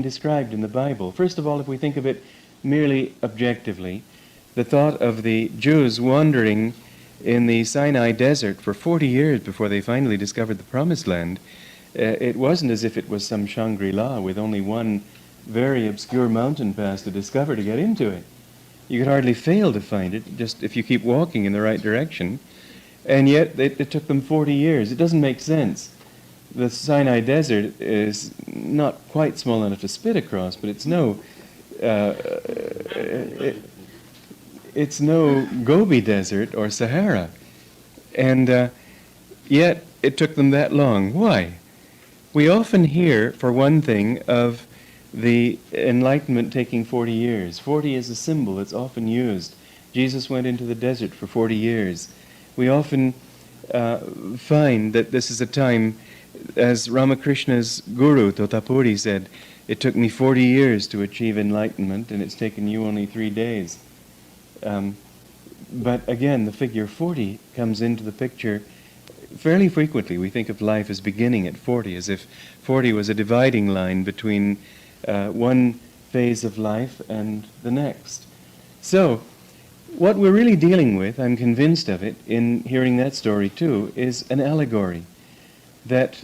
described in the Bible. First of all, if we think of it merely objectively, the thought of the Jews wandering in the Sinai desert for 40 years before they finally discovered the Promised Land, it wasn't as if it was some Shangri-La with only one very obscure mountain pass to discover to get into it. You could hardly fail to find it, just if you keep walking in the right direction. And yet it took them 40 years. It doesn't make sense. The Sinai desert is not quite small enough to spit across, but it's no Gobi Desert or Sahara. And yet it took them that long. Why? We often hear, for one thing, of the Enlightenment taking 40 years. 40 is a symbol that's often used. Jesus went into the desert for 40 years. We often find that this is a time, as Ramakrishna's guru, Totapuri, said, it took me 40 years to achieve enlightenment, and it's taken you only 3 days. But again, the figure 40 comes into the picture fairly frequently. We think of life as beginning at 40, as if 40 was a dividing line between one phase of life and the next. So, what we're really dealing with, I'm convinced of it, in hearing that story too, is an allegory. That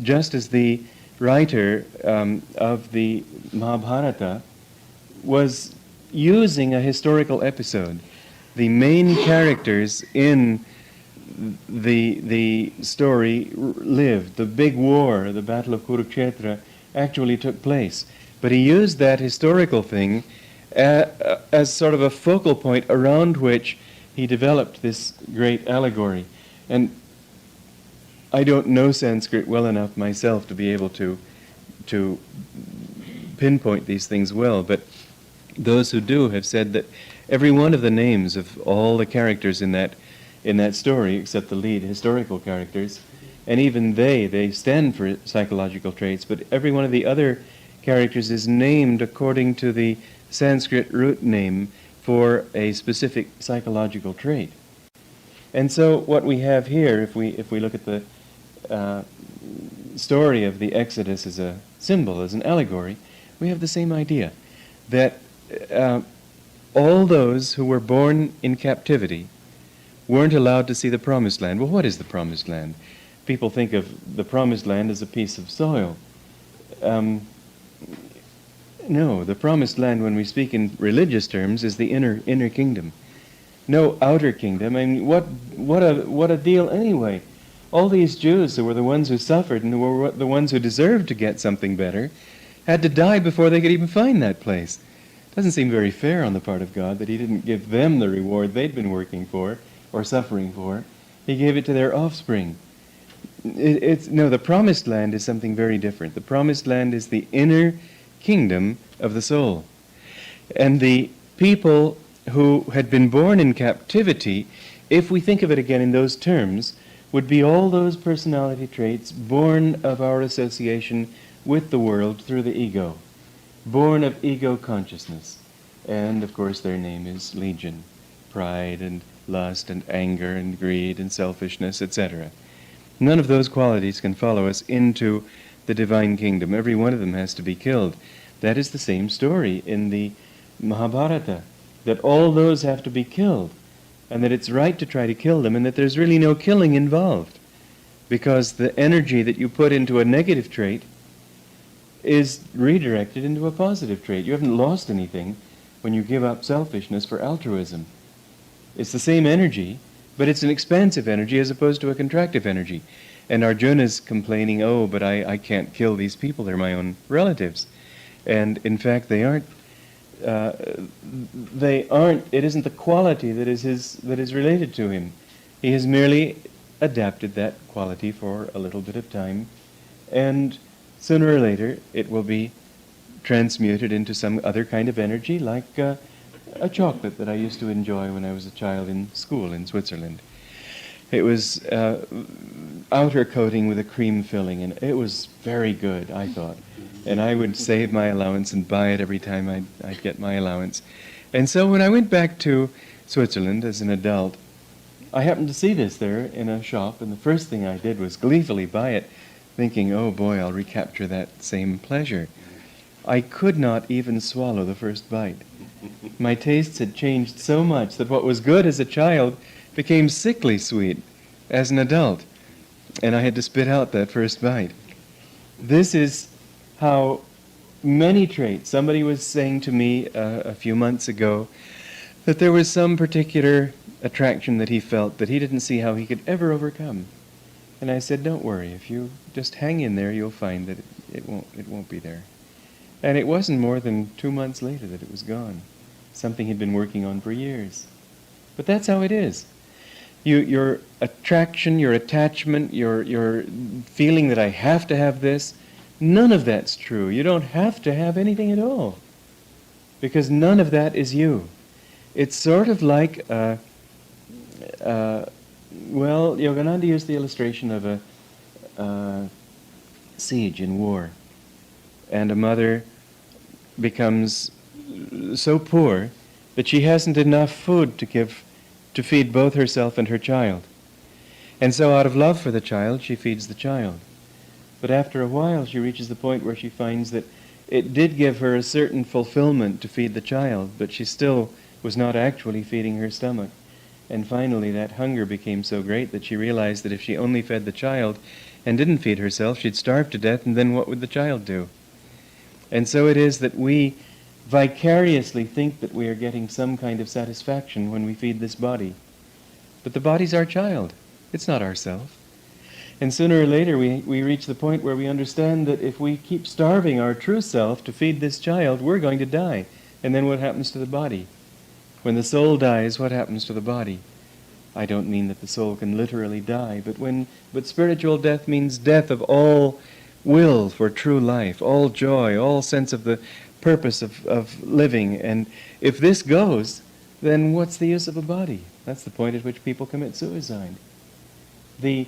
just as the writer of the Mahabharata was using a historical episode, the main characters in the story lived. The big war, the Battle of Kurukshetra, actually took place. But he used that historical thing as sort of a focal point around which he developed this great allegory. And I don't know Sanskrit well enough myself to be able to pinpoint these things well, but those who do have said that every one of the names of all the characters in that story, except the lead historical characters, and even they stand for psychological traits, but every one of the other characters is named according to the Sanskrit root name for a specific psychological trait. And so what we have here, if we look at the story of the Exodus as a symbol, as an allegory, we have the same idea, that all those who were born in captivity weren't allowed to see the Promised Land. Well, what is the Promised Land? People think of the Promised Land as a piece of soil. No, the Promised Land, when we speak in religious terms, is the inner kingdom. No outer kingdom. I mean, what a deal anyway. All these Jews who were the ones who suffered and who were the ones who deserved to get something better had to die before they could even find that place. Doesn't seem very fair on the part of God that he didn't give them the reward they'd been working for or suffering for. He gave it to their offspring. No, the Promised Land is something very different. The Promised Land is the inner kingdom of the soul. And the people who had been born in captivity, if we think of it again in those terms, would be all those personality traits born of our association with the world through the ego, born of ego consciousness. And, of course, their name is legion, pride and lust and anger and greed and selfishness, etc. None of those qualities can follow us into the divine kingdom. Every one of them has to be killed. That is the same story in the Mahabharata, that all those have to be killed, and that it's right to try to kill them, and that there's really no killing involved, because the energy that you put into a negative trait is redirected into a positive trait. You haven't lost anything when you give up selfishness for altruism. It's the same energy, but it's an expansive energy as opposed to a contractive energy. And Arjuna's complaining, oh, but I can't kill these people, they're my own relatives. And in fact, they aren't, it isn't the quality that is related to him. He has merely adapted that quality for a little bit of time, and sooner or later it will be transmuted into some other kind of energy, like a chocolate that I used to enjoy when I was a child in school in Switzerland. It was outer coating with a cream filling, and it was very good, I thought. And I would save my allowance and buy it every time I'd get my allowance. And so when I went back to Switzerland as an adult, I happened to see this there in a shop, and the first thing I did was gleefully buy it, thinking, oh boy, I'll recapture that same pleasure. I could not even swallow the first bite. My tastes had changed so much that what was good as a child became sickly sweet as an adult, and I had to spit out that first bite. This is how many traits. Somebody was saying to me a few months ago that there was some particular attraction that he felt that he didn't see how he could ever overcome. And I said, don't worry, if you just hang in there, you'll find that it won't be there. And it wasn't more than 2 months later that it was gone. Something he'd been working on for years. But that's how it is. Your attraction, your attachment, your feeling that I have to have this, none of that's true. You don't have to have anything at all. Because none of that is you. It's sort of like, well, Yogananda used the illustration of a siege in war. And a mother becomes so poor that she hasn't enough food to feed both herself and her child. And so out of love for the child, she feeds the child. But after a while, she reaches the point where she finds that it did give her a certain fulfillment to feed the child, but she still was not actually feeding her stomach. And finally, that hunger became so great that she realized that if she only fed the child and didn't feed herself, she'd starve to death, and then what would the child do? And so it is that we vicariously think that we are getting some kind of satisfaction when we feed this body. But the body's our child. It's not ourself. And sooner or later we reach the point where we understand that if we keep starving our true self to feed this child, we're going to die. And then what happens to the body? When the soul dies, what happens to the body? I don't mean that the soul can literally die, but spiritual death means death of all will for true life, all joy, all sense of the purpose of living. And if this goes, then what's the use of a body? That's the point at which people commit suicide. The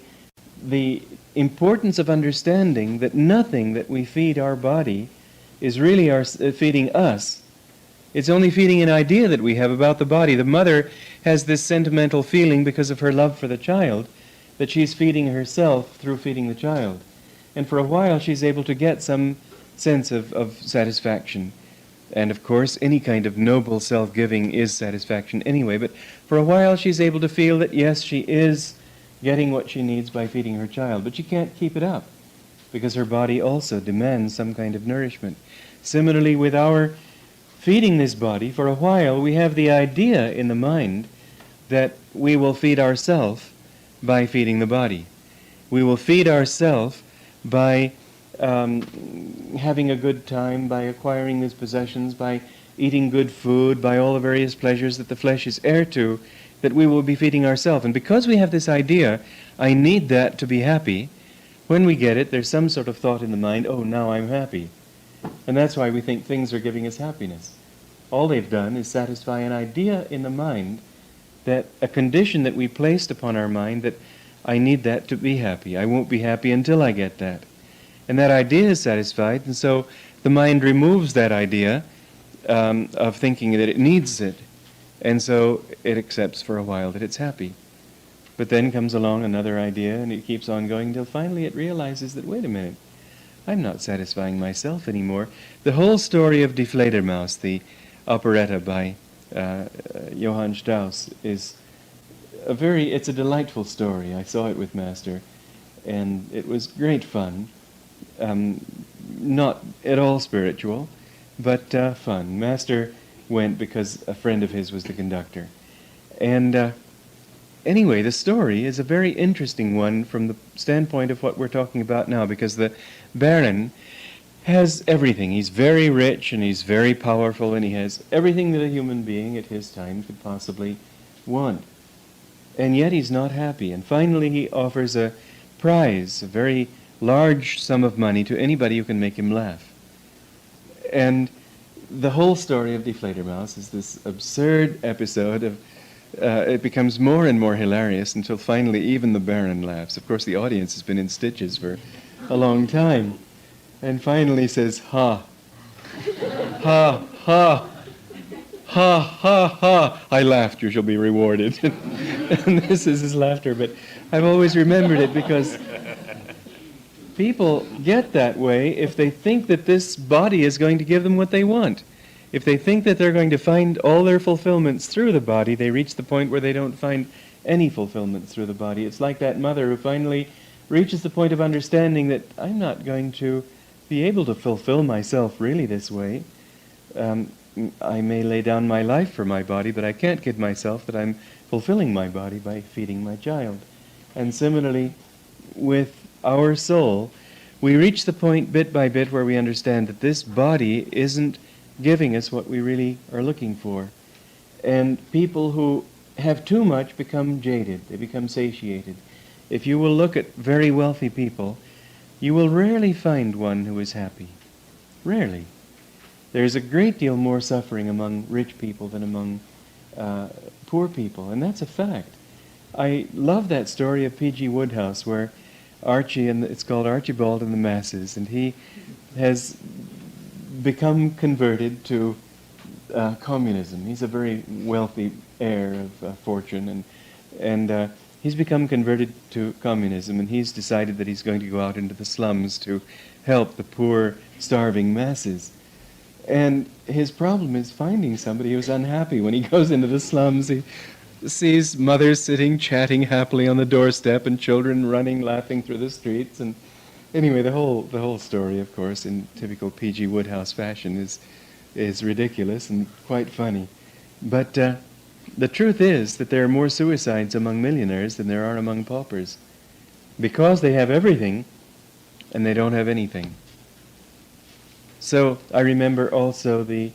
importance of understanding that nothing that we feed our body is really feeding us. It's only feeding an idea that we have about the body. The mother has this sentimental feeling because of her love for the child that she's feeding herself through feeding the child. And for a while she's able to get some sense of satisfaction. And of course, any kind of noble self-giving is satisfaction anyway. But for a while she's able to feel that yes, she is getting what she needs by feeding her child. But she can't keep it up because her body also demands some kind of nourishment. Similarly, with our feeding this body, for a while we have the idea in the mind that we will feed ourselves by feeding the body. We will feed ourselves by having a good time, by acquiring these possessions, by eating good food, by all the various pleasures that the flesh is heir to, that we will be feeding ourselves. And because we have this idea, I need that to be happy, when we get it, there's some sort of thought in the mind, oh, now I'm happy. And that's why we think things are giving us happiness. All they've done is satisfy an idea in the mind, that a condition that we placed upon our mind, that I need that to be happy. I won't be happy until I get that. And that idea is satisfied, and so the mind removes that idea of thinking that it needs it. And so it accepts for a while that it's happy. But then comes along another idea, and it keeps on going until finally it realizes that, wait a minute, I'm not satisfying myself anymore. The whole story of Die Fledermaus, the operetta by Johann Strauss, is it's a delightful story. I saw it with Master, and it was great fun. Not at all spiritual, but fun. Master went because a friend of his was the conductor. And anyway, the story is a very interesting one from the standpoint of what we're talking about now, because the Baron has everything. He's very rich and he's very powerful, and he has everything that a human being at his time could possibly want. And yet he's not happy. And finally he offers a prize, a very large sum of money, to anybody who can make him laugh. And the whole story of Die Fledermaus is this absurd episode of it becomes more and more hilarious until finally even the Baron laughs. Of course, the audience has been in stitches for a long time. And finally says, ha, ha, ha, ha, ha, ha. I laughed, you shall be rewarded. And this is his laughter, but I've always remembered it because people get that way if they think that this body is going to give them what they want. If they think that they're going to find all their fulfillments through the body, they reach the point where they don't find any fulfillment through the body. It's like that mother who finally reaches the point of understanding that I'm not going to be able to fulfill myself really this way. I may lay down my life for my body, but I can't kid myself that I'm fulfilling my body by feeding my child. And similarly, with our soul, we reach the point bit by bit where we understand that this body isn't giving us what we really are looking for. And people who have too much become jaded, they become satiated. If you will look at very wealthy people, you will rarely find one who is happy. Rarely. There's a great deal more suffering among rich people than among poor people, and that's a fact. I love that story of P.G. Wodehouse where Archie, and it's called Archibald and the Masses, and he has become converted to communism. He's a very wealthy heir of fortune, and he's become converted to communism, and he's decided that he's going to go out into the slums to help the poor, starving masses. And his problem is finding somebody who's unhappy. When he goes into the slums, he sees mothers sitting, chatting happily on the doorstep, and children running, laughing through the streets. And anyway, the whole story, of course, in typical P.G. Wodehouse fashion, is ridiculous and quite funny. But the truth is that there are more suicides among millionaires than there are among paupers, because they have everything and they don't have anything. So I remember also the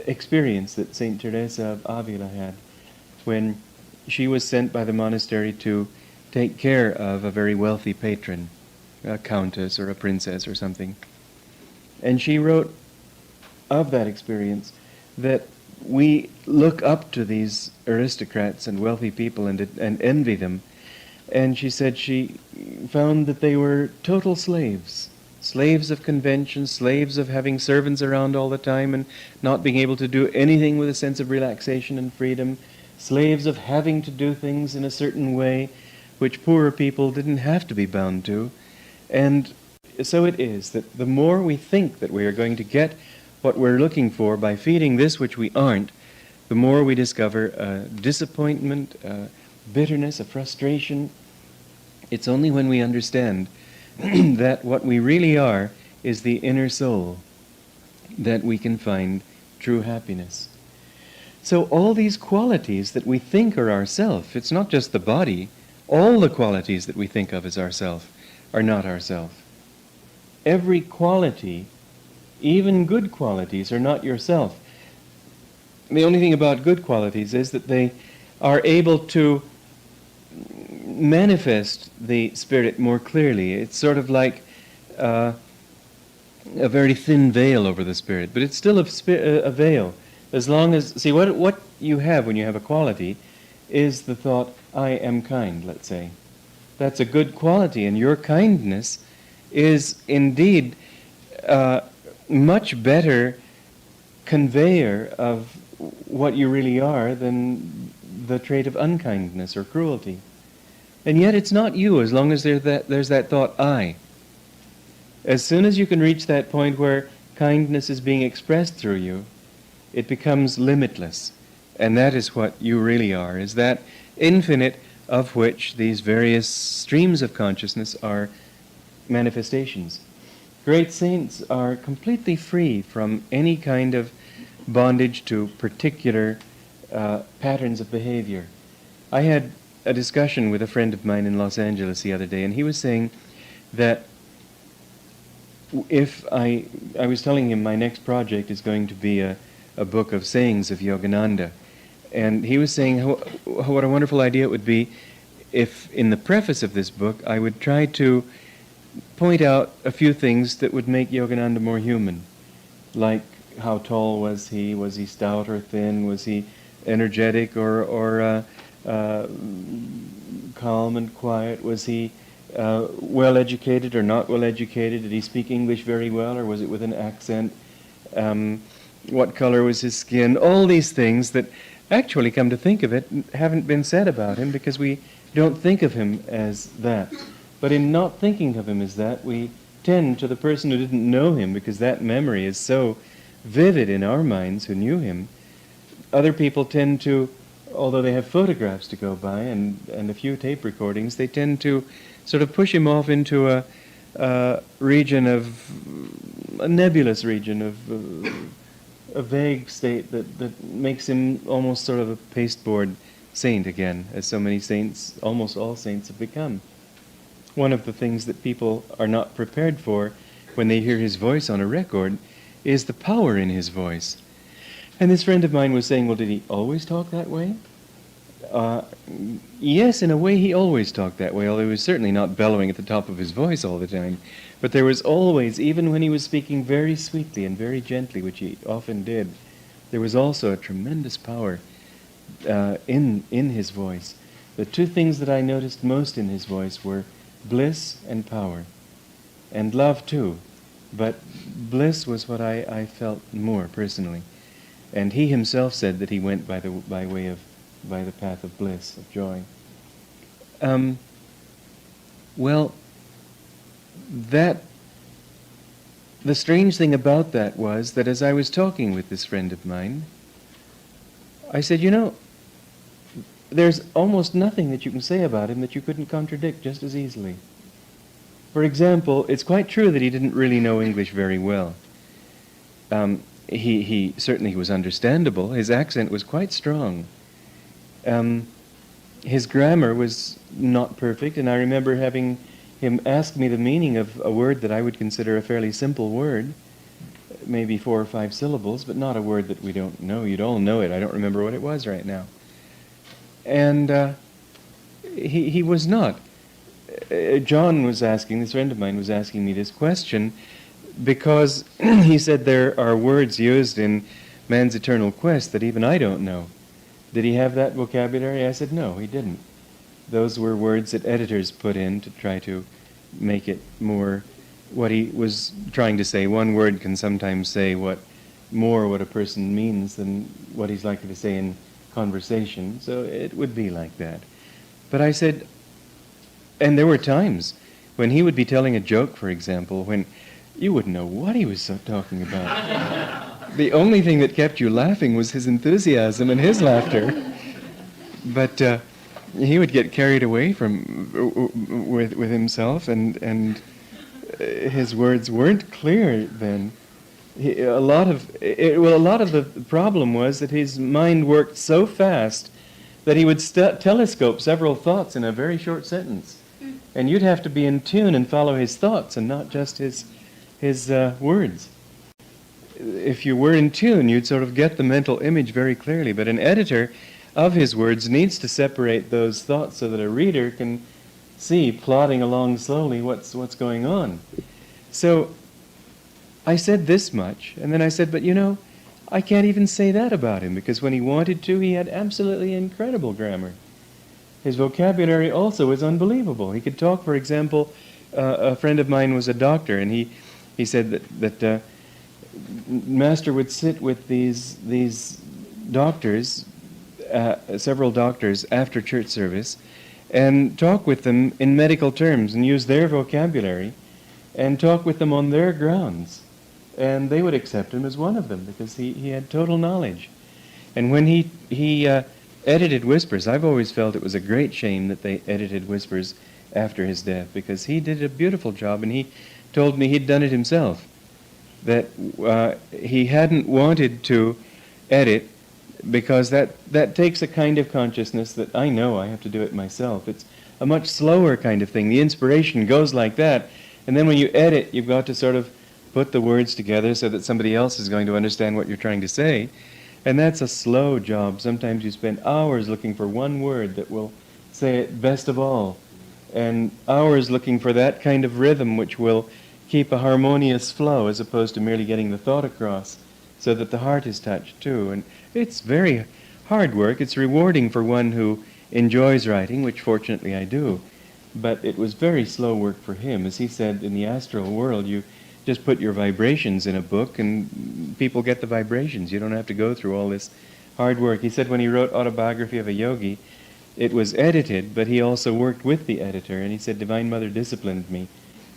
experience that St. Teresa of Avila had when she was sent by the monastery to take care of a very wealthy patron, a countess or a princess or something. And she wrote of that experience that we look up to these aristocrats and wealthy people and envy them. And she said she found that they were total slaves. Slaves of convention, slaves of having servants around all the time and not being able to do anything with a sense of relaxation and freedom, slaves of having to do things in a certain way which poorer people didn't have to be bound to. And so it is that the more we think that we are going to get what we're looking for by feeding this which we aren't, the more we discover disappointment, bitterness, a frustration. It's only when we understand that what we really are is the inner soul that we can find true happiness. So all these qualities that we think are ourself, it's not just the body, all the qualities that we think of as ourself are not ourself. Every quality, even good qualities, are not yourself. The only thing about good qualities is that they are able to manifest the spirit more clearly. It's sort of like a very thin veil over the spirit, but it's still a veil. As long as, see, what you have when you have a quality is the thought, I am kind, let's say. That's a good quality, and your kindness is indeed much better conveyor of what you really are than the trait of unkindness or cruelty. And yet it's not you as long as there's that thought, I. As soon as you can reach that point where kindness is being expressed through you, it becomes limitless. And that is what you really are, is that infinite of which these various streams of consciousness are manifestations. Great saints are completely free from any kind of bondage to particular patterns of behavior. I had a discussion with a friend of mine in Los Angeles the other day, and he was saying that if I was telling him my next project is going to be a book of sayings of Yogananda, and he was saying what a wonderful idea it would be if in the preface of this book I would try to point out a few things that would make Yogananda more human, like how tall was he stout or thin, was he energetic or calm and quiet, was he well educated or not well educated, did he speak English very well or was it with an accent, what color was his skin, all these things that actually, come to think of it, haven't been said about him because we don't think of him as that. But in not thinking of him as that, we tend to the person who didn't know him, because that memory is so vivid in our minds who knew him. Other people tend to, although they have photographs to go by and a few tape recordings, they tend to sort of push him off into a region of, a nebulous region of a vague state that makes him almost sort of a pasteboard saint again, as so many saints, almost all saints, have become. One of the things that people are not prepared for when they hear his voice on a record is the power in his voice. And this friend of mine was saying, well, did he always talk that way? Yes, in a way he always talked that way, although he was certainly not bellowing at the top of his voice all the time. But there was always, even when he was speaking very sweetly and very gently, which he often did, there was also a tremendous power in his voice. The two things that I noticed most in his voice were bliss and power, and love too. But bliss was what I felt more personally. And he himself said that he went by the path of bliss, of joy. Well, the strange thing about that was that as I was talking with this friend of mine, I said, you know, there's almost nothing that you can say about him that you couldn't contradict just as easily. For example, it's quite true that he didn't really know English very well. He certainly was understandable. His accent was quite strong. His grammar was not perfect, and I remember having him ask me the meaning of a word that I would consider a fairly simple word, maybe 4 or 5 syllables, but not a word that we don't know. You'd all know it. I don't remember what it was right now. And he was not. John was asking, this friend of mine was asking me this question, because he said there are words used in man's eternal quest that even I don't know. Did he have that vocabulary? I said, no, he didn't. Those were words that editors put in to try to make it more what he was trying to say. One word can sometimes say what a person means than what he's likely to say in conversation, so it would be like that. But I said, and there were times when he would be telling a joke, for example, when you wouldn't know what he was talking about. The only thing that kept you laughing was his enthusiasm and his laughter. But he would get carried away with himself, and his words weren't clear then. A lot of the problem was that his mind worked so fast that he would telescope several thoughts in a very short sentence. And you'd have to be in tune and follow his thoughts and not just his words. If you were in tune, you'd sort of get the mental image very clearly. But an editor of his words needs to separate those thoughts so that a reader can see, plodding along slowly, what's going on. So I said this much, and then I said, but you know, I can't even say that about him, because when he wanted to, he had absolutely incredible grammar. His vocabulary also was unbelievable. He could talk, for example, a friend of mine was a doctor, and he said that Master would sit with these doctors, several doctors, after church service, and talk with them in medical terms and use their vocabulary and talk with them on their grounds. And they would accept him as one of them because he had total knowledge. And when he edited Whispers, I've always felt it was a great shame that they edited Whispers after his death, because he did a beautiful job, and he told me he'd done it himself, that he hadn't wanted to edit because that takes a kind of consciousness that I know I have to do it myself. It's a much slower kind of thing. The inspiration goes like that, and then when you edit, you've got to sort of put the words together so that somebody else is going to understand what you're trying to say. And that's a slow job. Sometimes you spend hours looking for one word that will say it best of all, and hours looking for that kind of rhythm which will keep a harmonious flow as opposed to merely getting the thought across so that the heart is touched too. And it's very hard work. It's rewarding for one who enjoys writing, which fortunately I do. But it was very slow work for him. As he said, in the astral world, you just put your vibrations in a book and people get the vibrations. You don't have to go through all this hard work. He said when he wrote Autobiography of a Yogi, it was edited, but he also worked with the editor, and he said Divine Mother disciplined me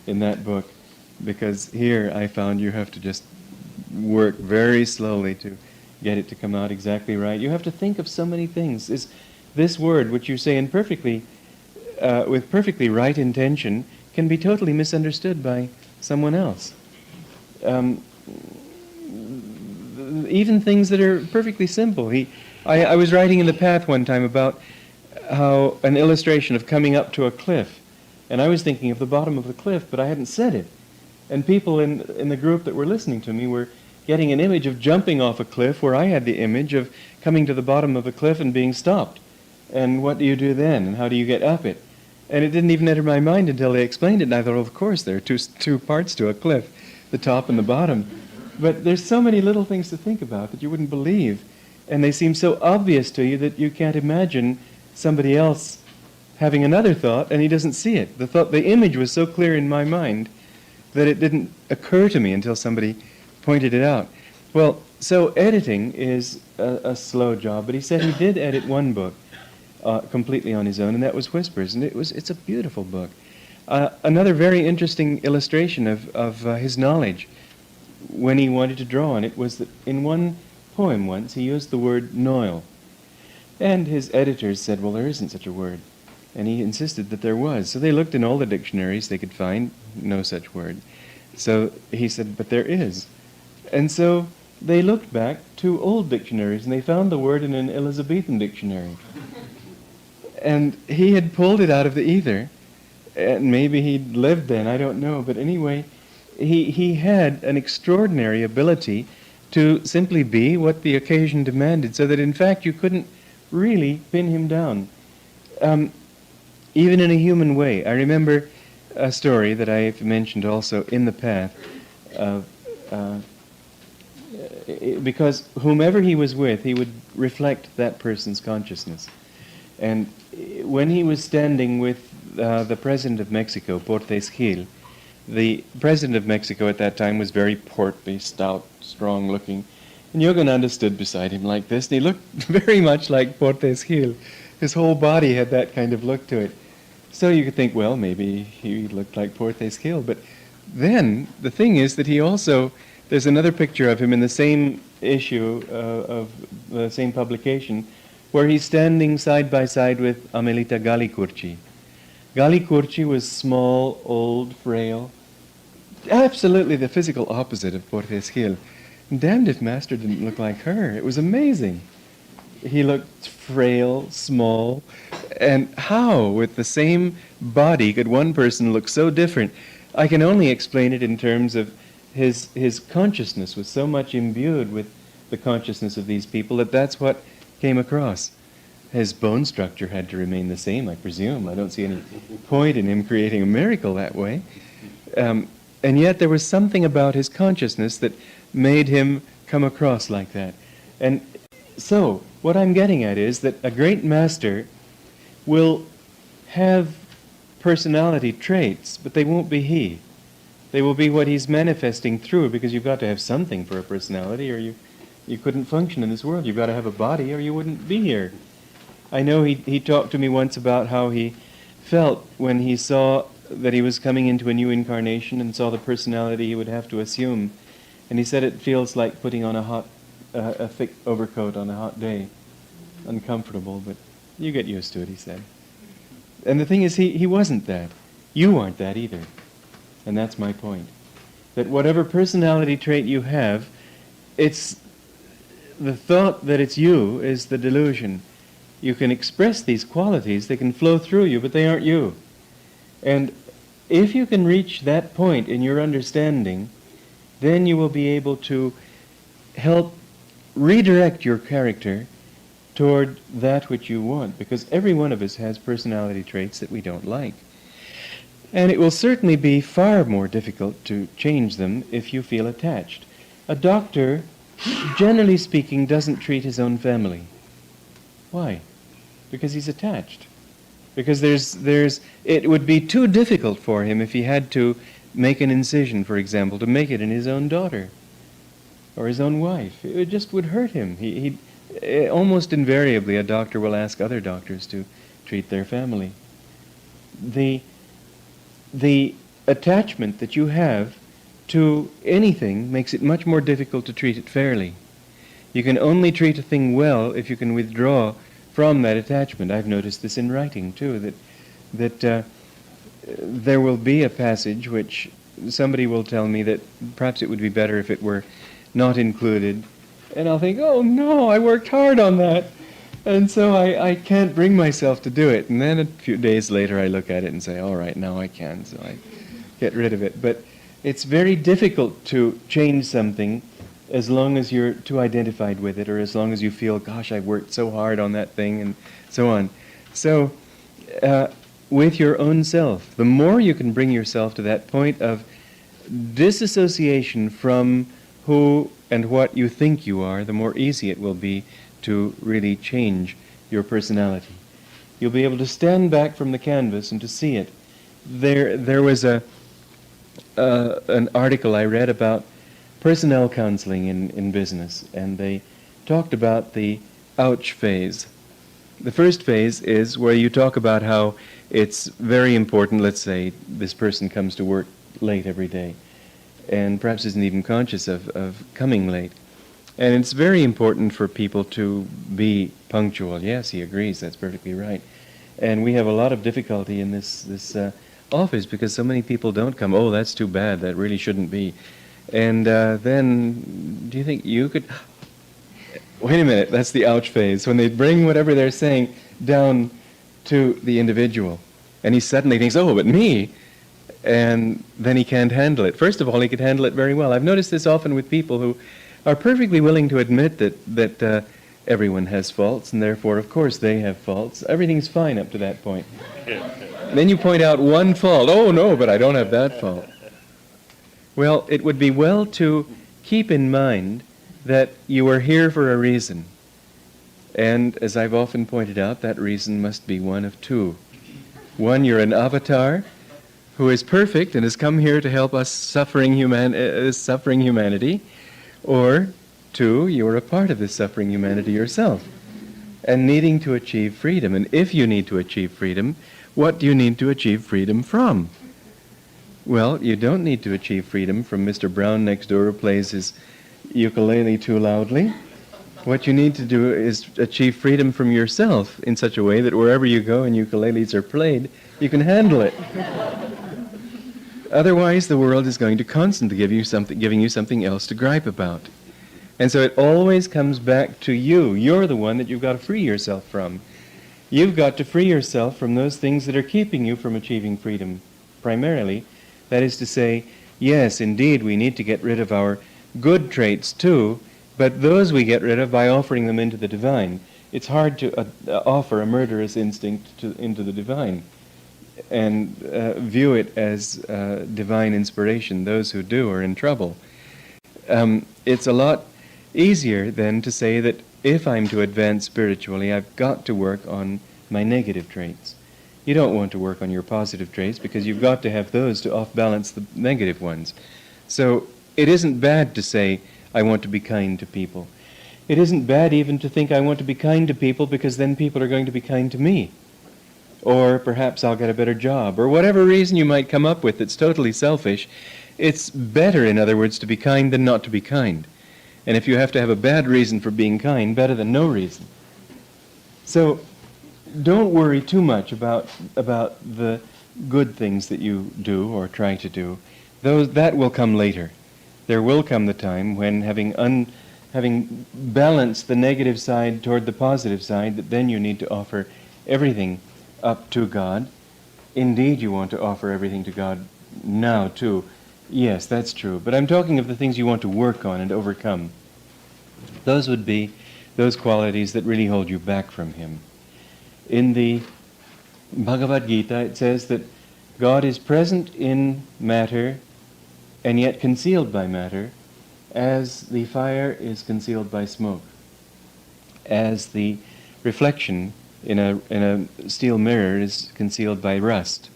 in that book, because here I found you have to just work very slowly to get it to come out exactly right. You have to think of so many things. This word, which you say in with perfectly right intention, can be totally misunderstood by someone else. Even things that are perfectly simple. I was writing in the Path one time about how an illustration of coming up to a cliff, and I was thinking of the bottom of the cliff, but I hadn't said it. And people in the group that were listening to me were getting an image of jumping off a cliff, where I had the image of coming to the bottom of a cliff and being stopped. And what do you do then? And how do you get up it? And it didn't even enter my mind until they explained it, and I thought, well, of course, there are two parts to a cliff, the top and the bottom. But there's so many little things to think about that you wouldn't believe, and they seem so obvious to you that you can't imagine somebody else having another thought, and he doesn't see it. The image was so clear in my mind that it didn't occur to me until somebody pointed it out. Well, so editing is a slow job, but he said he did edit one book completely on his own, and that was Whispers, and it's a beautiful book. Another very interesting illustration of his knowledge when he wanted to draw on it was that in one poem once he used the word noil, and his editors said, well, there isn't such a word, and he insisted that there was. So they looked in all the dictionaries they could find no such word. So he said, but there is. And so they looked back to old dictionaries, and they found the word in an Elizabethan dictionary. And he had pulled it out of the ether, and maybe he'd lived then, I don't know. But anyway, he had an extraordinary ability to simply be what the occasion demanded, so that in fact you couldn't really pin him down, even in a human way. I remember a story that I've mentioned also in the Path, because whomever he was with, he would reflect that person's consciousness. And when he was standing with the President of Mexico, Portes Gil, the President of Mexico at that time was very portly, stout, strong-looking, and Yogananda stood beside him like this, and he looked very much like Portes Gil. His whole body had that kind of look to it. So you could think, well, maybe he looked like Portes Gil. But then, the thing is that he also, there's another picture of him in the same issue of the same publication, where he's standing side by side with Amelita Galicurci. Galicurci was small, old, frail, absolutely the physical opposite of Portes Gil. Damned if Master didn't look like her. It was amazing. He looked frail, small, and how, with the same body, could one person look so different? I can only explain it in terms of his consciousness was so much imbued with the consciousness of these people that that's what came across. His bone structure had to remain the same, I presume. I don't see any point in him creating a miracle that way. And yet there was something about his consciousness that made him come across like that. And so, what I'm getting at is that a great master will have personality traits, but they won't be he. They will be what he's manifesting through, because you've got to have something for a personality, or you couldn't function in this world. You've got to have a body, or you wouldn't be here. I know he talked to me once about how he felt when he saw that he was coming into a new incarnation and saw the personality he would have to assume. And he said it feels like putting on a thick overcoat on a hot day. Uncomfortable, but you get used to it, he said. And the thing is, he wasn't that. You aren't that either. And that's my point. That whatever personality trait you have, it's the thought that it's you is the delusion. You can express these qualities, they can flow through you, but they aren't you. And if you can reach that point in your understanding, then you will be able to help redirect your character toward that which you want, because every one of us has personality traits that we don't like. And it will certainly be far more difficult to change them if you feel attached. A doctor, generally speaking, doesn't treat his own family. Why? Because he's attached. Because it would be too difficult for him if he had to make an incision, for example, to make it in his own daughter or his own wife. It just would hurt him. Almost invariably, a doctor will ask other doctors to treat their family. The attachment that you have to anything makes it much more difficult to treat it fairly. You can only treat a thing well if you can withdraw from that attachment. I've noticed this in writing too, that there will be a passage which somebody will tell me that perhaps it would be better if it were not included, and I'll think, oh no, I worked hard on that, and so I can't bring myself to do it. And then a few days later I look at it and say, all right, now I can, so I get rid of it. But it's very difficult to change something as long as you're too identified with it, or as long as you feel, gosh, I've worked so hard on that thing, and so on. So with your own self, the more you can bring yourself to that point of disassociation from who and what you think you are, the more easy it will be to really change your personality. You'll be able to stand back from the canvas and to see it. There was an article I read about personnel counseling in business, and they talked about the ouch phase. The first phase is where you talk about how it's very important. Let's say this person comes to work late every day and perhaps isn't even conscious of coming late. And it's very important for people to be punctual. Yes, he agrees, that's perfectly right. And we have a lot of difficulty in this office because so many people don't come. Oh, that's too bad, that really shouldn't be. And then, do you think you could... Wait a minute, that's the ouch phase, when they bring whatever they're saying down to the individual. And he suddenly thinks, oh, but me! And then he can't handle it. First of all, he could handle it very well. I've noticed this often with people who are perfectly willing to admit that everyone has faults, and therefore, of course, they have faults. Everything's fine up to that point. Then you point out one fault. Oh, no, but I don't have that fault. Well, it would be well to keep in mind that you are here for a reason. And as I've often pointed out, that reason must be one of two. One, you're an avatar who is perfect and has come here to help us suffering humanity. Or two, you're a part of this suffering humanity yourself and needing to achieve freedom. And if you need to achieve freedom, what do you need to achieve freedom from? Well, you don't need to achieve freedom from Mr. Brown next door who plays his ukulele too loudly. What you need to do is achieve freedom from yourself in such a way that wherever you go and ukuleles are played, you can handle it. Otherwise, the world is going to constantly giving you something else to gripe about. And so it always comes back to you. You're the one that you've got to free yourself from. You've got to free yourself from those things that are keeping you from achieving freedom, primarily. That is to say, yes, indeed, we need to get rid of our good traits too, but those we get rid of by offering them into the divine. It's hard to offer a murderous instinct into the divine and view it as divine inspiration. Those who do are in trouble. It's a lot easier then to say that if I'm to advance spiritually, I've got to work on my negative traits. You don't want to work on your positive traits because you've got to have those to off-balance the negative ones. So it isn't bad to say, I want to be kind to people. It isn't bad even to think I want to be kind to people because then people are going to be kind to me. Or perhaps I'll get a better job, or whatever reason you might come up with that's totally selfish. It's better, in other words, to be kind than not to be kind. And if you have to have a bad reason for being kind, better than no reason. So don't worry too much about the good things that you do or try to do. That will come later. There will come the time when, having balanced the negative side toward the positive side, that then you need to offer everything up to God. Indeed, you want to offer everything to God now, too. Yes, that's true. But I'm talking of the things you want to work on and overcome. Those would be those qualities that really hold you back from Him. In the Bhagavad Gita, it says that God is present in matter and yet concealed by matter, as the fire is concealed by smoke, as the reflection in a steel mirror is concealed by rust,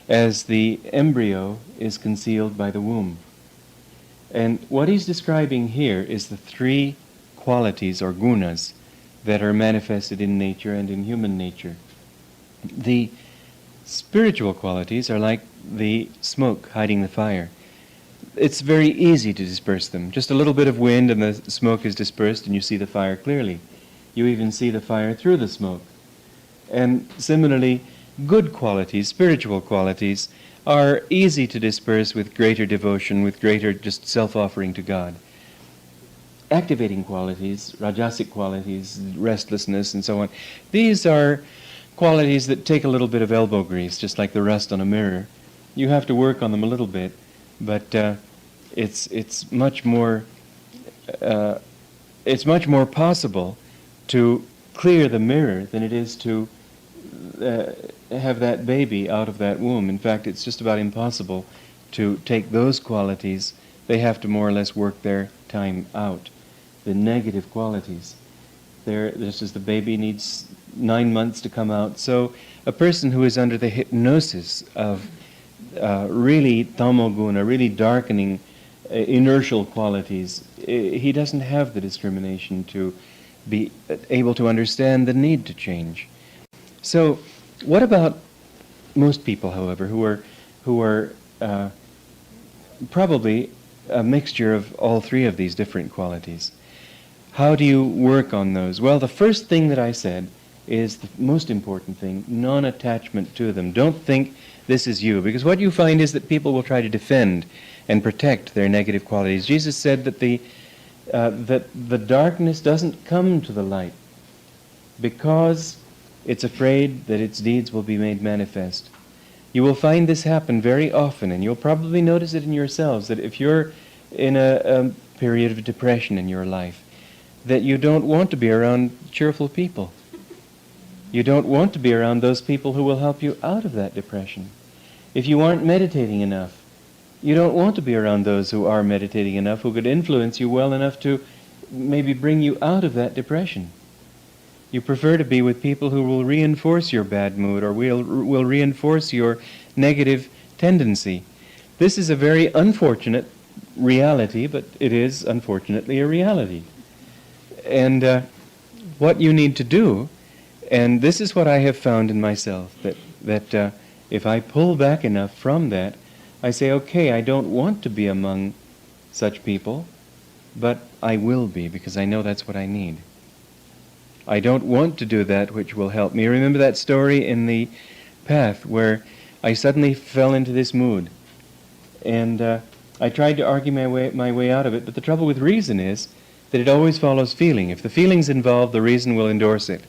as the embryo is concealed by the womb. And what he's describing here is the three qualities or gunas that are manifested in nature and in human nature. The spiritual qualities are like the smoke hiding the fire. It's very easy to disperse them. Just a little bit of wind and the smoke is dispersed and you see the fire clearly. You even see the fire through the smoke. And similarly, good qualities, spiritual qualities, are easy to disperse with greater devotion, with greater just self-offering to God. Activating qualities, rajasic qualities, restlessness and so on, these are qualities that take a little bit of elbow grease, just like the rust on a mirror. You have to work on them a little bit, but it's much more possible to clear the mirror than it is to have that baby out of that womb. In fact, it's just about impossible to take those qualities. They have to more or less work their time out. The negative qualities. Just as the baby needs 9 months to come out. So a person who is under the hypnosis of really tamoguna, really darkening inertial qualities, he doesn't have the discrimination to be able to understand the need to change. So what about most people, however, who are probably a mixture of all three of these different qualities? How do you work on those? Well, the first thing that I said is the most important thing, non-attachment to them. Don't think this is you, because what you find is that people will try to defend and protect their negative qualities. Jesus said that the darkness doesn't come to the light because it's afraid that its deeds will be made manifest. You will find this happen very often, and you'll probably notice it in yourselves, that if you're in a period of depression in your life, that you don't want to be around cheerful people. You don't want to be around those people who will help you out of that depression. If you aren't meditating enough, you don't want to be around those who are meditating enough, who could influence you well enough to maybe bring you out of that depression. You prefer to be with people who will reinforce your bad mood or will reinforce your negative tendency. This is a very unfortunate reality, but it is unfortunately a reality. And what you need to do, and this is what I have found in myself, that if I pull back enough from that, I say, okay, I don't want to be among such people, but I will be, because I know that's what I need. I don't want to do that which will help me. Remember that story in the path where I suddenly fell into this mood, and I tried to argue my way out of it, but the trouble with reason is that it always follows feeling. If the feeling's involved, the reason will endorse it.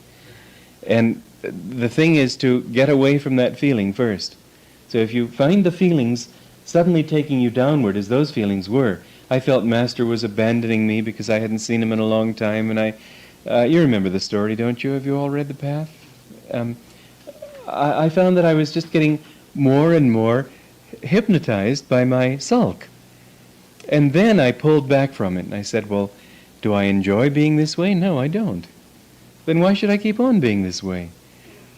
And the thing is to get away from that feeling first. So if you find the feelings suddenly taking you downward, as those feelings were, I felt Master was abandoning me because I hadn't seen him in a long time, and you remember the story, don't you? Have you all read the path? I found that I was just getting more and more hypnotized by my sulk. And then I pulled back from it, and I said, well, do I enjoy being this way? No, I don't. Then why should I keep on being this way?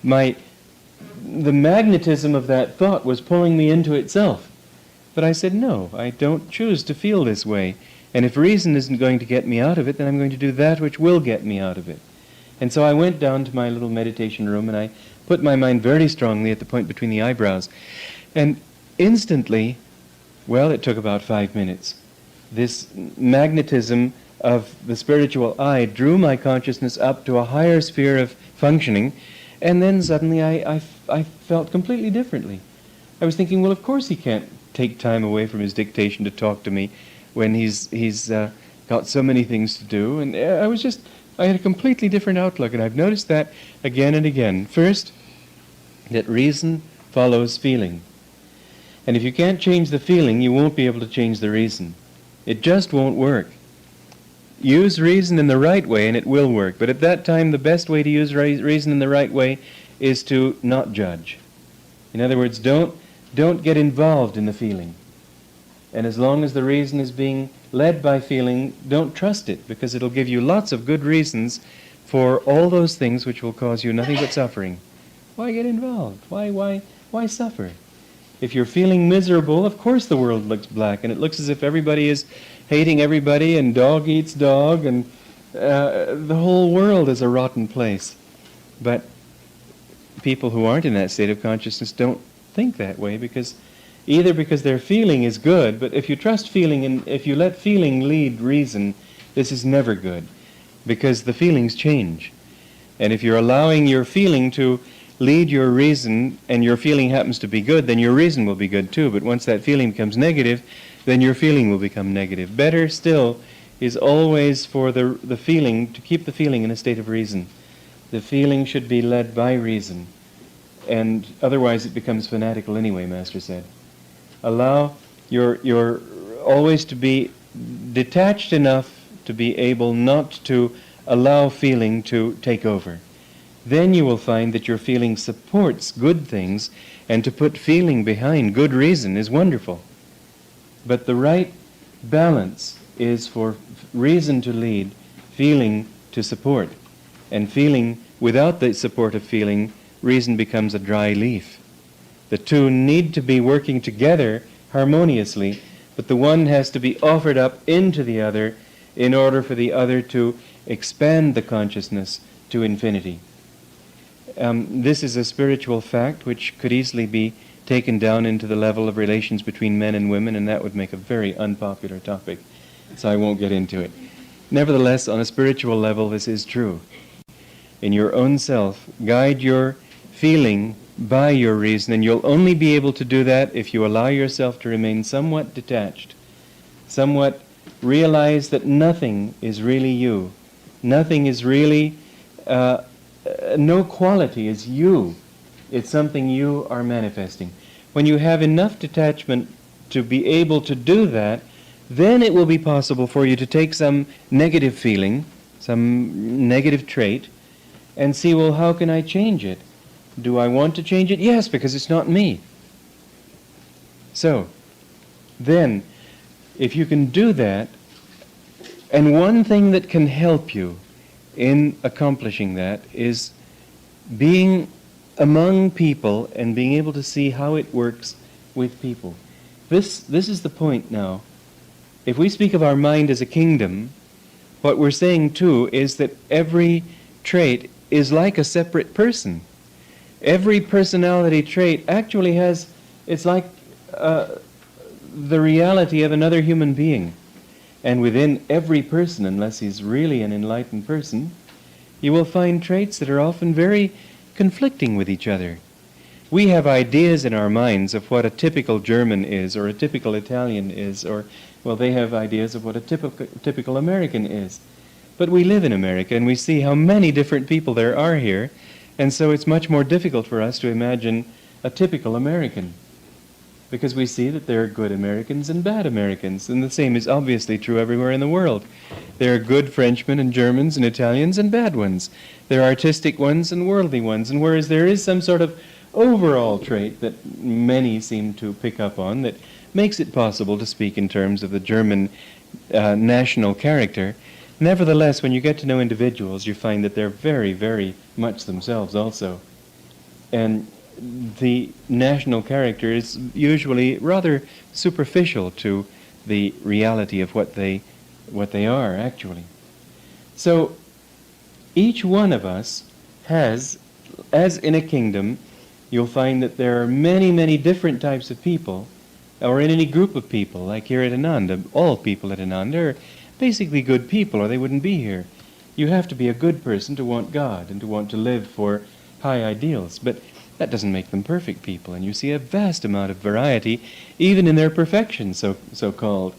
The magnetism of that thought was pulling me into itself. But I said, no, I don't choose to feel this way. And if reason isn't going to get me out of it, then I'm going to do that which will get me out of it. And so I went down to my little meditation room, and I put my mind very strongly at the point between the eyebrows. And instantly, well, it took about 5 minutes, this magnetism of the spiritual eye drew my consciousness up to a higher sphere of functioning, and then suddenly I felt completely differently. I was thinking, well, of course he can't take time away from his dictation to talk to me when he's got so many things to do. And I had a completely different outlook, and I've noticed that again and again. First, that reason follows feeling. And if you can't change the feeling, you won't be able to change the reason. It just won't work. Use reason in the right way and it will work. But at that time, the best way to use reason in the right way is to not judge. In other words, don't get involved in the feeling. And as long as the reason is being led by feeling, don't trust it, because it'll give you lots of good reasons for all those things which will cause you nothing but suffering. Why get involved? Why suffer? If you're feeling miserable, of course the world looks black, and it looks as if everybody is hating everybody, and dog eats dog, and the whole world is a rotten place. But people who aren't in that state of consciousness don't think that way, because their feeling is good, but if you trust feeling and if you let feeling lead reason, this is never good, because the feelings change. And if you're allowing your feeling to lead your reason, and your feeling happens to be good, then your reason will be good too. But once that feeling becomes negative, then your feeling will become negative. Better still is always for the feeling, to keep the feeling in a state of reason. The feeling should be led by reason, and otherwise it becomes fanatical anyway, Master said. Allow your always to be detached enough to be able not to allow feeling to take over. Then you will find that your feeling supports good things, and to put feeling behind good reason is wonderful. But the right balance is for reason to lead, feeling to support. And feeling, without the support of feeling, reason becomes a dry leaf. The two need to be working together harmoniously, but the one has to be offered up into the other in order for the other to expand the consciousness to infinity. This is a spiritual fact which could easily be taken down into the level of relations between men and women, and that would make a very unpopular topic, so I won't get into it. Nevertheless, on a spiritual level, this is true. In your own self, guide your feeling by your reason, and you'll only be able to do that if you allow yourself to remain somewhat detached, somewhat realize that nothing is really you. Nothing is really, no quality is you. It's something you are manifesting. When you have enough detachment to be able to do that, then it will be possible for you to take some negative feeling, some negative trait, and see, well, how can I change it? Do I want to change it? Yes, because it's not me. So, then, if you can do that, and one thing that can help you in accomplishing that is being among people and being able to see how it works with people. This is the point now. If we speak of our mind as a kingdom, what we're saying too is that every trait is like a separate person. Every personality trait actually has, it's like the reality of another human being. And within every person, unless he's really an enlightened person, you will find traits that are often very conflicting with each other. We have ideas in our minds of what a typical German is, or a typical Italian is, or, well, they have ideas of what a typical American is. But we live in America, and we see how many different people there are here, and so it's much more difficult for us to imagine a typical American, because we see that there are good Americans and bad Americans, and the same is obviously true everywhere in the world. There are good Frenchmen and Germans and Italians and bad ones. There are artistic ones and worldly ones, and whereas there is some sort of overall trait that many seem to pick up on that makes it possible to speak in terms of the German national character, nevertheless, when you get to know individuals, you find that they're very, very much themselves also. And the national character is usually rather superficial to the reality of what they are actually. So each one of us has, as in a kingdom, you'll find that there are many, many different types of people, or in any group of people, like here at Ananda. All people at Ananda are basically good people, or they wouldn't be here. You have to be a good person to want God and to want to live for high ideals, but that doesn't make them perfect people, and you see a vast amount of variety, even in their perfection, so-called.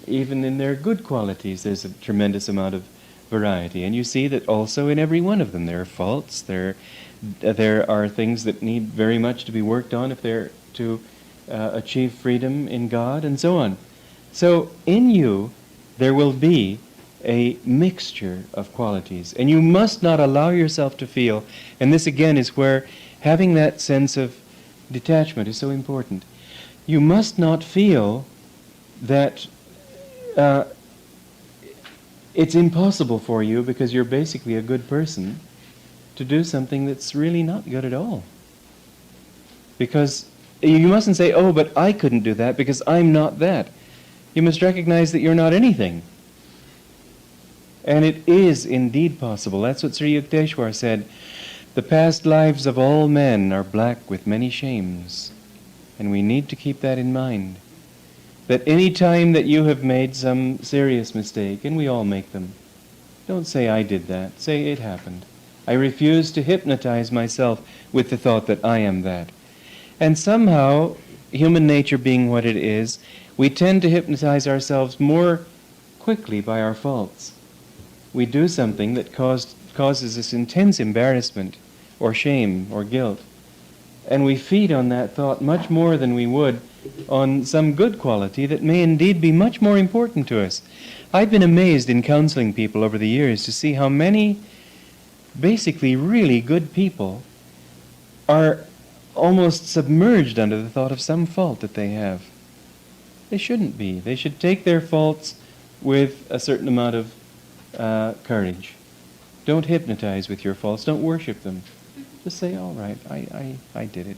Even in their good qualities, there's a tremendous amount of variety, and you see that also in every one of them. There are faults, there are things that need very much to be worked on if they're to achieve freedom in God, and so on. So in you, there will be a mixture of qualities, and you must not allow yourself to feel, and this again is where having that sense of detachment is so important. You must not feel that it's impossible for you, because you're basically a good person, to do something that's really not good at all. Because you mustn't say, oh, but I couldn't do that because I'm not that. You must recognize that you're not anything. And it is indeed possible. That's what Sri Yukteswar said. The past lives of all men are black with many shames, and we need to keep that in mind. That any time that you have made some serious mistake, and we all make them, don't say I did that, say it happened. I refuse to hypnotize myself with the thought that I am that. And somehow, human nature being what it is, we tend to hypnotize ourselves more quickly by our faults. We do something that causes us intense embarrassment or shame or guilt, and we feed on that thought much more than we would on some good quality that may indeed be much more important to us. I've been amazed in counseling people over the years to see how many basically really good people are almost submerged under the thought of some fault that they have. They shouldn't be. They should take their faults with a certain amount of courage. Don't hypnotize with your faults. Don't worship them. Just say, all right, I did it.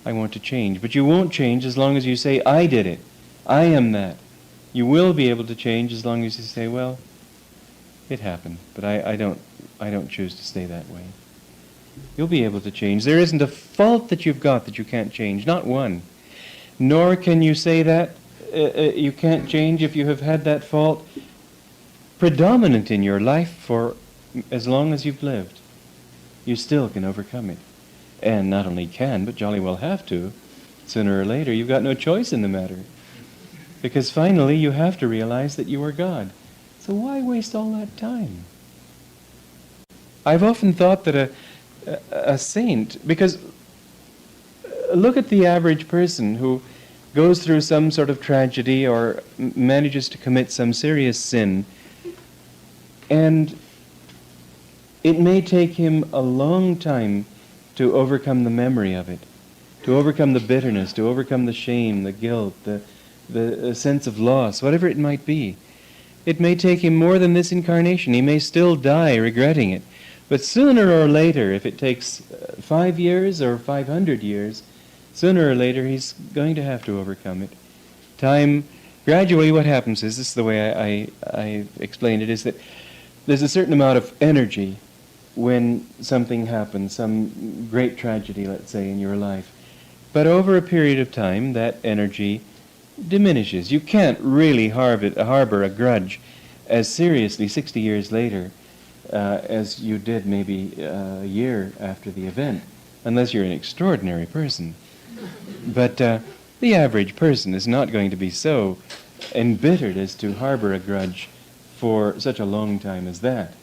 I want to change. But you won't change as long as you say, I did it. I am that. You will be able to change as long as you say, well, it happened, but I don't choose to stay that way. You'll be able to change. There isn't a fault that you've got that you can't change, not one. Nor can you say that you can't change if you have had that fault predominant in your life for as long as you've lived. You still can overcome it. And not only can, but jolly well have to. Sooner or later, you've got no choice in the matter. Because finally, you have to realize that you are God. So why waste all that time? I've often thought that a saint, because look at the average person who goes through some sort of tragedy or manages to commit some serious sin, and it may take him a long time to overcome the memory of it, to overcome the bitterness, to overcome the shame, the guilt, the sense of loss, whatever it might be. It may take him more than this incarnation. He may still die regretting it. But sooner or later, if it takes 5 years or 500 years, sooner or later he's going to have to overcome it. Time, gradually what happens is, this is the way I explain it, is that there's a certain amount of energy when something happens, some great tragedy, let's say, in your life. But over a period of time, that energy diminishes. You can't really harbor a grudge as seriously 60 years later as you did maybe a year after the event, unless you're an extraordinary person. But the average person is not going to be so embittered as to harbor a grudge for such a long time as that.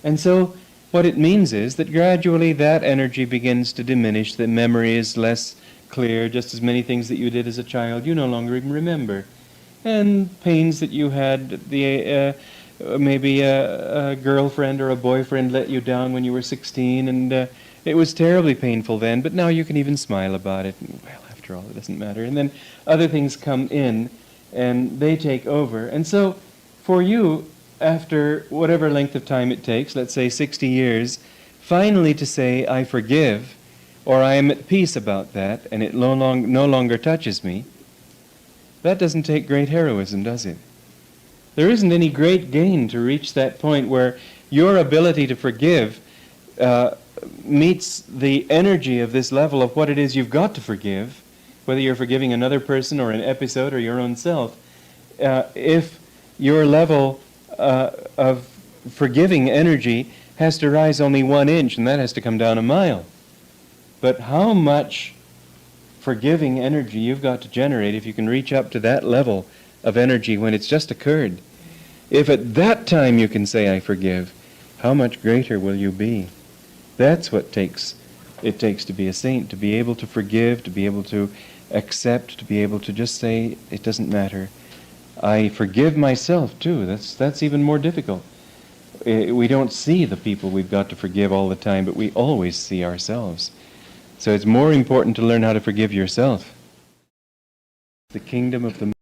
And so what it means is that gradually that energy begins to diminish, the memory is less clear, just as many things that you did as a child you no longer even remember. And pains that you had, maybe a girlfriend or a boyfriend let you down when you were 16, and it was terribly painful then, but now you can even smile about it. And, well, after all, it doesn't matter. And then other things come in, and they take over. And so for you, after whatever length of time it takes, let's say 60 years, finally to say, I forgive, or I am at peace about that, and it no longer touches me, that doesn't take great heroism, does it? There isn't any great gain to reach that point where your ability to forgive meets the energy of this level of what it is you've got to forgive, whether you're forgiving another person or an episode or your own self. If your level of forgiving energy has to rise only 1 inch, and that has to come down a mile. But how much forgiving energy you've got to generate if you can reach up to that level of energy when it's just occurred. If at that time you can say, I forgive, how much greater will you be? That's what it takes to be a saint, to be able to forgive, to be able to accept, to be able to just say, it doesn't matter. I forgive myself too. That's even more difficult. We don't see the people we've got to forgive all the time, but we always see ourselves. So it's more important to learn how to forgive yourself. The kingdom of the